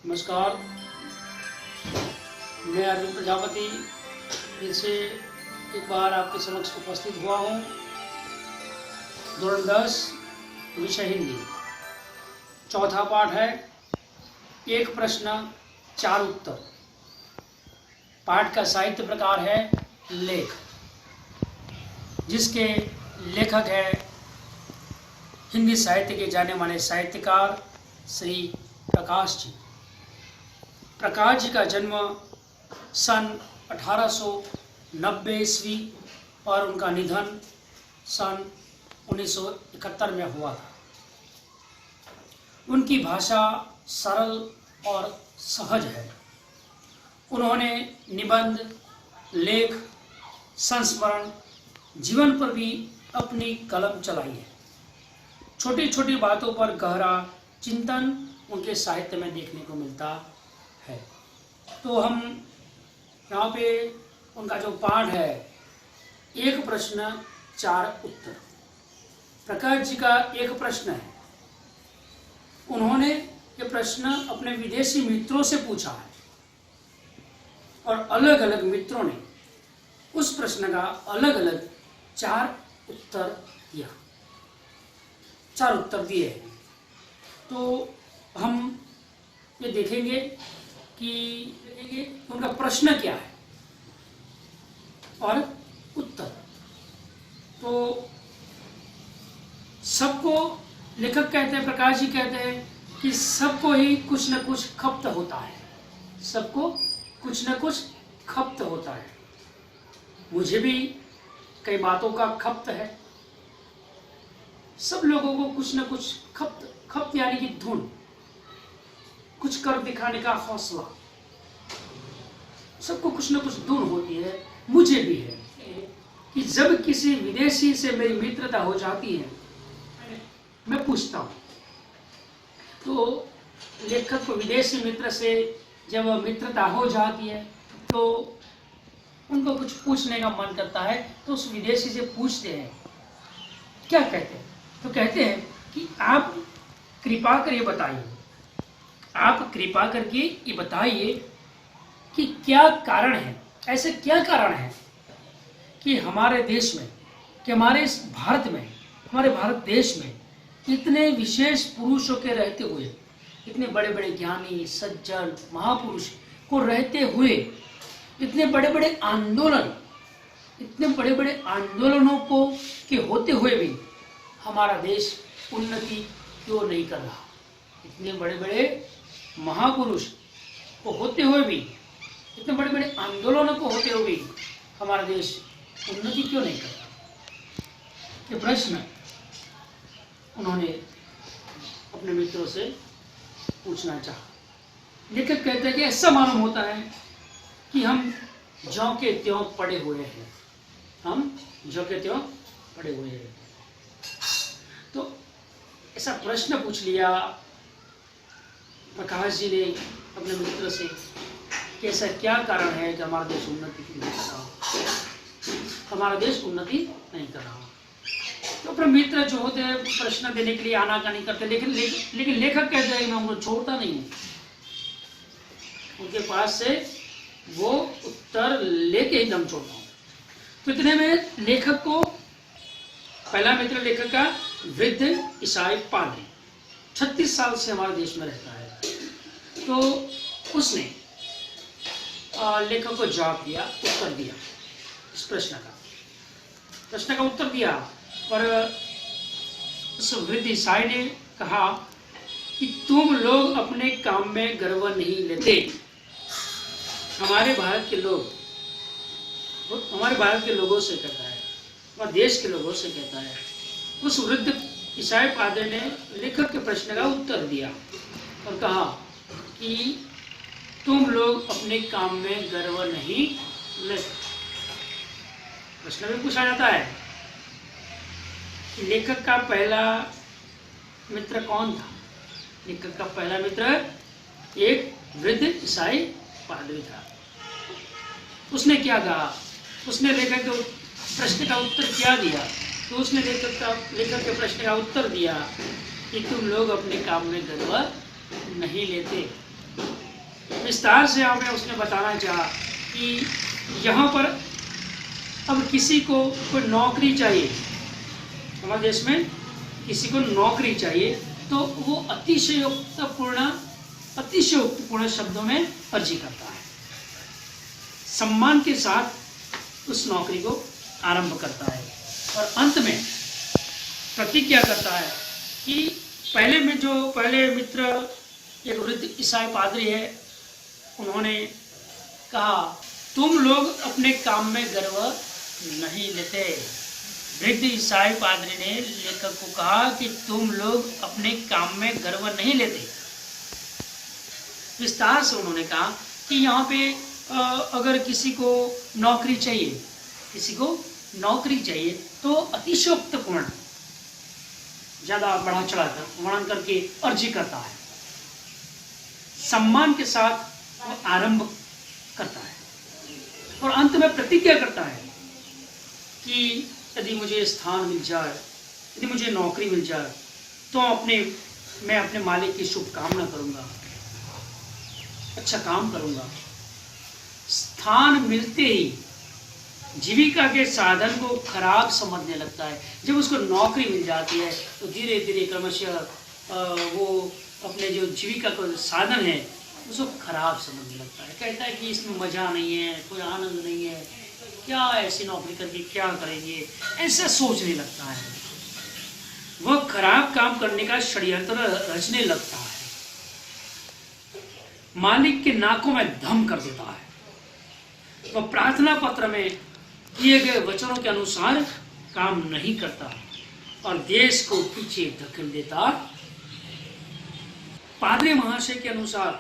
नमस्कार, मैं अर्जुन प्रजापति फिर से एक बार आपके समक्ष उपस्थित हुआ हूँ। धोरण 10 विषय हिंदी, चौथा पाठ है एक प्रश्न चार उत्तर। पाठ का साहित्य प्रकार है लेख, जिसके लेखक है हिंदी साहित्य के जाने माने साहित्यकार श्री प्रकाश जी। प्रकाश जी का जन्म सन 1890 ईस्वी और उनका निधन सन 1971 में हुआ था। उनकी भाषा सरल और सहज है। उन्होंने निबंध, लेख, संस्मरण, जीवन पर भी अपनी कलम चलाई है। छोटी छोटी बातों पर गहरा चिंतन उनके साहित्य में देखने को मिलता है। तो हम यहाँ पे उनका जो पाठ है एक प्रश्न चार उत्तर, प्रकाश जी का एक प्रश्न है। उन्होंने ये प्रश्न अपने विदेशी मित्रों से पूछा है और अलग अलग मित्रों ने उस प्रश्न का अलग अलग चार उत्तर दिया, चार उत्तर दिए हैं। तो हम ये देखेंगे कि उनका प्रश्न क्या है और उत्तर। तो सबको लेखक कहते हैं, प्रकाश जी कहते हैं कि सबको ही कुछ न कुछ खप्त होता है, सबको कुछ न कुछ खप्त होता है। मुझे भी कई बातों का खप्त है। सब लोगों को कुछ न कुछ खप्त यानी कि धुन, कुछ कर दिखाने का हौसला, सबको कुछ न कुछ धुन होती है। मुझे भी है कि जब किसी विदेशी से मेरी मित्रता हो जाती है, मैं पूछता हूँ। तो लेखक को विदेशी मित्र से जब मित्रता हो जाती है तो उनको कुछ पूछने का मन करता है, तो उस विदेशी से पूछते हैं। क्या कहते हैं? तो कहते हैं कि आप कृपा कर ये बताइए, आप कृपा करके ये बताइए कि क्या कारण है, ऐसे क्या कारण है कि हमारे देश में, कि हमारे इस भारत में, हमारे भारत देश में इतने विशेष पुरुषों के रहते हुए, इतने बड़े बड़े ज्ञानी सज्जन महापुरुष को रहते हुए, इतने बड़े बड़े आंदोलन, इतने बड़े बड़े आंदोलनों को के होते हुए भी हमारा देश उन्नति क्यों नहीं कर रहा? इतने बड़े बड़े महापुरुष को होते हुए भी, इतने बड़े बड़े आंदोलनों को होते हुए भी हमारा देश उन्नति क्यों नहीं कर रहा? ये प्रश्न उन्होंने अपने मित्रों से पूछना चाहा। लेखक कहते हैं कि ऐसा मालूम होता है कि हम ज्यों के त्यों पड़े हुए हैं, हम ज्यों के त्यों पड़े हुए हैं। तो ऐसा प्रश्न पूछ लिया प्रकाश जी ने अपने मित्र से कि ऐसा क्या कारण है कि हमारा देश उन्नति नहीं कर रहा, हमारा देश उन्नति नहीं कर रहा। तो अपने मित्र जो होते हैं प्रश्न देने के लिए आनाकानी करते, लेकिन लेखक कहते हैं कि मैं उनको छोड़ता नहीं हूँ, उनके पास से वो उत्तर लेके ही दम छोड़ता हूँ। तो इतने में लेखक को पहला मित्र लेखक का वृद्ध ईसाई पादरी 36 साल से हमारे देश में रहता है। तो उसने लेखक को जवाब दिया, उत्तर दिया, इस प्रश्न का उत्तर दिया। पर उस वृद्ध ईसाई ने कहा कि तुम लोग अपने काम में गर्व नहीं लेते। हमारे भारत के लोगों से कहता है, हमारे देश के लोगों से कहता है। उस वृद्ध ईसाई पादरी ने लेखक के प्रश्न का उत्तर दिया और कहा कि तुम लोग अपने काम में गर्व नहीं लेते। प्रश्न में पूछा जाता है कि लेखक का पहला मित्र कौन था? लेखक का पहला मित्र एक वृद्ध ईसाई पादरी था। उसने क्या कहा? उसने लेखक के प्रश्न का उत्तर क्या दिया? तो उसने लेखक के प्रश्न का उत्तर दिया कि तुम लोग अपने काम में गर्व नहीं लेते। विस्तार से हमें उसने बताना चाहा कि यहाँ पर अब किसी को कोई नौकरी चाहिए, हमारे देश में किसी को नौकरी चाहिए, तो वो अतिशयोक्तिपूर्ण शब्दों में अर्जी करता है, सम्मान के साथ उस नौकरी को आरंभ करता है और अंत में प्रतिज्ञा करता है कि पहले मित्र एक वृद्ध ईसाई पादरी है, उन्होंने कहा तुम लोग अपने काम में गर्व नहीं लेते। वृद्ध ईसाई पादरी ने लेखक को कहा कि तुम लोग अपने काम में गर्व नहीं लेते। विस्तार से उन्होंने कहा कि यहाँ पे अगर किसी को नौकरी चाहिए तो अतिशयोक्तिपूर्ण, ज्यादा बढ़ा चढ़ाकर वर्णन करके अर्जी करता है, सम्मान के साथ वो आरंभ करता है और अंत में प्रतिज्ञा करता है कि यदि मुझे स्थान मिल जाए, यदि मुझे नौकरी मिल जाए, तो मैं अपने मालिक की शुभकामना करूंगा, अच्छा काम करूंगा। स्थान मिलते ही जीविका के साधन को खराब समझने लगता है। जब उसको नौकरी मिल जाती है तो धीरे धीरे क्रमशः वो अपने जो जीविका का साधन है उसको खराब समझने लगता है। कहता है कि इसमें मजा नहीं है, कोई आनंद नहीं है, क्या ऐसी नौकरी करके क्या करेंगे, ऐसा सोचने लगता है। वह खराब काम करने का षड्यंत्र रचने लगता है, मालिक के नाकों में दम कर देता है। वह प्रार्थना पत्र में किए गए वचनों के अनुसार काम नहीं करता और देश को पीछे धकेल देता। पादरी महाशय के अनुसार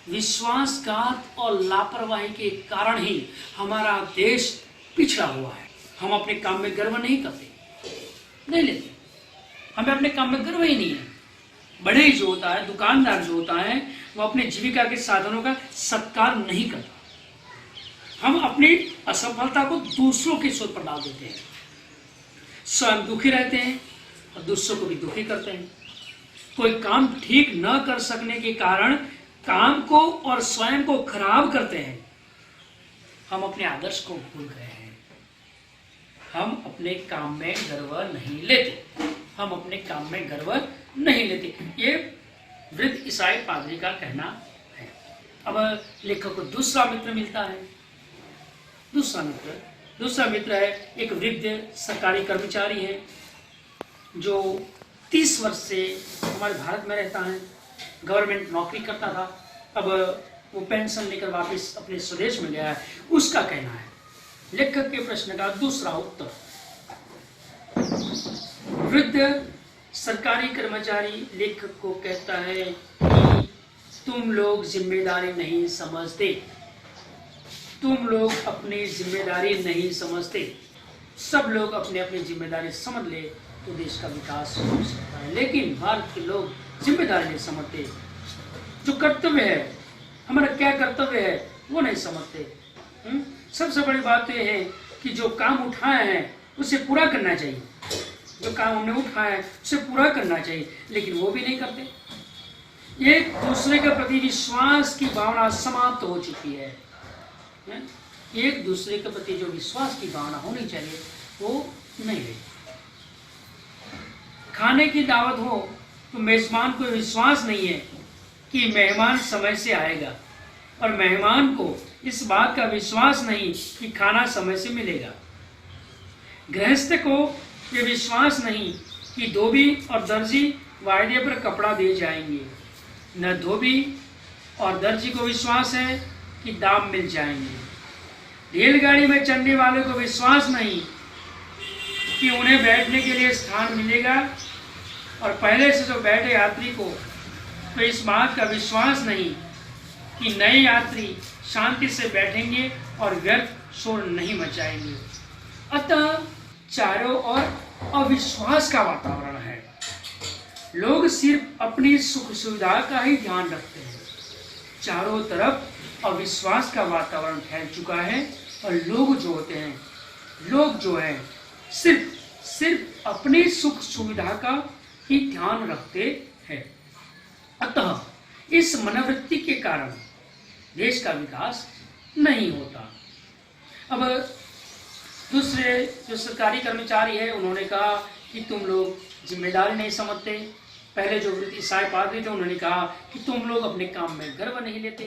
विश्वासघात और लापरवाही के कारण ही हमारा देश पिछड़ा हुआ है। हम अपने काम में गर्व नहीं लेते, हमें अपने काम में गर्व ही नहीं है। बड़े जो होता है, दुकानदार जो होता है, वो अपने जीविका के साधनों का सत्कार नहीं करता। हम अपनी असफलता को दूसरों के सिर पर डाल देते हैं, स्वयं दुखी रहते हैं और दूसरों को भी दुखी करते हैं। कोई काम ठीक न कर सकने के कारण काम को और स्वयं को खराब करते हैं। हम अपने आदर्श को भूल गए हैं। हम अपने काम में गर्व नहीं लेते। ये वृद्ध ईसाई पादरी का कहना है। अब लेखक को दूसरा मित्र मिलता है। दूसरा मित्र है एक वृद्ध सरकारी कर्मचारी है जो 30 वर्ष से हमारे भारत में रहता है, गवर्नमेंट नौकरी करता था, अब वो पेंशन लेकर वापस अपने स्वदेश में गया है। उसका कहना है, लेखक के प्रश्न का दूसरा उत्तर। वृद्ध सरकारी कर्मचारी लेखक को कहता है कि तुम लोग जिम्मेदारी नहीं समझते, तुम लोग अपनी जिम्मेदारी नहीं समझते। सब लोग अपनी अपनी जिम्मेदारी समझ ले तो देश का विकास हो सकता है, लेकिन भारत के लोग जिम्मेदारी नहीं समझते। जो कर्तव्य है, हमारा क्या कर्तव्य है, वो नहीं समझते। सबसे बड़ी बात तो ये है कि जो काम उठाए हैं उसे पूरा करना चाहिए, जो काम हमने उठाया है उसे पूरा करना चाहिए, लेकिन वो भी नहीं करते। एक दूसरे के प्रति विश्वास की भावना समाप्त हो चुकी है। एक दूसरे के प्रति जो विश्वास की भावना होनी चाहिए वो नहीं रही। खाने की दावत हो तो मेजबान को विश्वास नहीं है कि मेहमान समय से आएगा, और मेहमान को इस बात का विश्वास नहीं कि खाना समय से मिलेगा। गृहस्थ को ये विश्वास नहीं कि धोबी और दर्जी वायदे पर कपड़ा दे जाएंगे। न धोबी और दर्जी को विश्वास है कि दाम मिल जाएंगे। रेलगाड़ी में चढ़ने वाले को विश्वास नहीं कि उन्हें बैठने के लिए स्थान मिलेगा, और पहले से जो बैठे यात्री को तो इस बात का विश्वास नहीं कि नए यात्री शांति से बैठेंगे और व्यर्थ शोर नहीं मचाएंगे। अतः चारों ओर अविश्वास का वातावरण है। लोग सिर्फ अपनी सुख सुविधा का ही ध्यान रखते हैं। चारों तरफ अविश्वास का वातावरण फैल चुका है और लोग जो है सिर्फ अपनी सुख सुविधा का ही ध्यान रखते हैं। अतः इस मनोवृत्ति के कारण देश का विकास नहीं होता। अब दूसरे जो सरकारी कर्मचारी है उन्होंने कहा कि तुम लोग जिम्मेदारी नहीं समझते। पहले जो ईसाई पादरी थे उन्होंने कहा कि तुम लोग अपने काम में गर्व नहीं लेते।